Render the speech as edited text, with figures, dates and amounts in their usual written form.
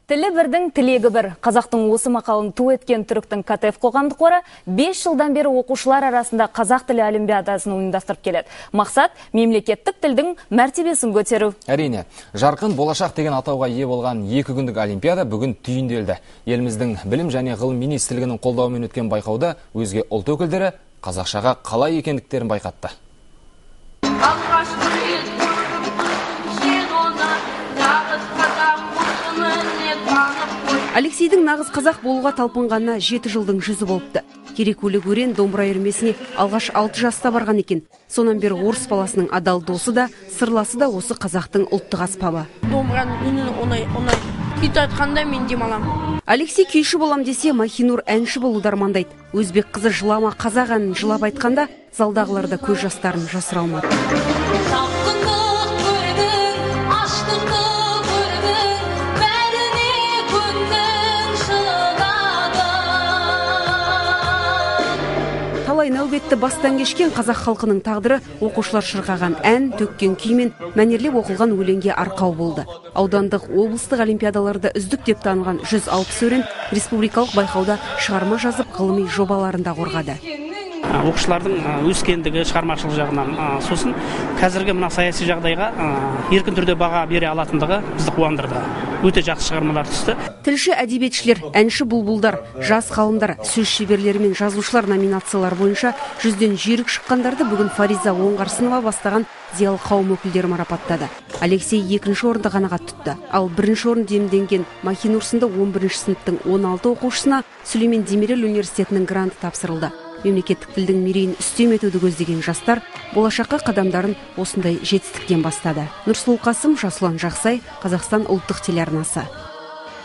Тілі бірдің тілегі бір. Қазақтың осы мақалын ту еткен түріктің КТФ қоғамдық қоры 5 жылдан бері оқушылар арасында қазақ тілі олимпиадасын ұйымдастырып келеді. Мақсат мемлекеттік тілдің мәртебесін көтеру. Әрине, жарқын болашақ деген атауға ие болған 2 күндік олимпиада бүгін түйінделді. Еліміздің білім және ғылым министрлігінің қолдауымен өткен байқауда өзге ұлт өкілдері қазақшаға қалай екендіктерін байқатты. Алексейдің нағыз қазақ болуға талпынғанына 7 жылдың жүзі болыпты. Керекулі көрен домбыра үйірмесіне алғаш 6 жаста барған екен. Сонан бері орыс баласының адал досы да, сырласы да осы қазақтың ұлттық аспабы. Домбыраның үнін оңай күй айтқанда мен демалам. Алексей күйші болам десе, Махинур әнші болуды армандайды. Өзбек қызы жылама қазақ әнін жылап айтқанда, залдағыларда көз жастарын жасыра алмады. Талай нәубетті бастан кешкен қазақ халқының тағдыры оқушылар шырқаған ән, төккен күймен мәнерлеп оқылған өлеңге арқау болды. Аудандық, облыстық олимпиадаларда үздік деп танылған 160 өрен республикалық байқауда шығарма жазып ғылыми жобаларында қорғады. Оқушылардың өскендігі шығармашылық жағынан, сосын қазіргі мына саяси жағдайға еркін түрде баға бере алатындығы бізді қуандырды. Өте жақсы шығармалар түсті. Тілші әдебиетшілер, әнші бұлбұлдар, жас ғалымдар, сөз шеберлері мен жазушылар номинациялар бойынша 100-ден жүйрік шыққандарды бүгін Фариза Оңғарсынова бастаған зиялы қауым өкілдері марапаттады. Алексей 2-ші орынды қанағат тұтты. Ал 1-ші орын демденген Махинур сынды 11-ші сыныптың 16 оқушысына Сүлеймен Демирел университетінің гранты тапсырылды. Мемлекеттік тілдің мерейін үстем етуді көздеген жастар болашаққа қадамдарын осындай жетістіктен бастады. Нұрсұлу Қасым, Жасұлан Жақсай, Қазақстан ұлттық телеарнасы.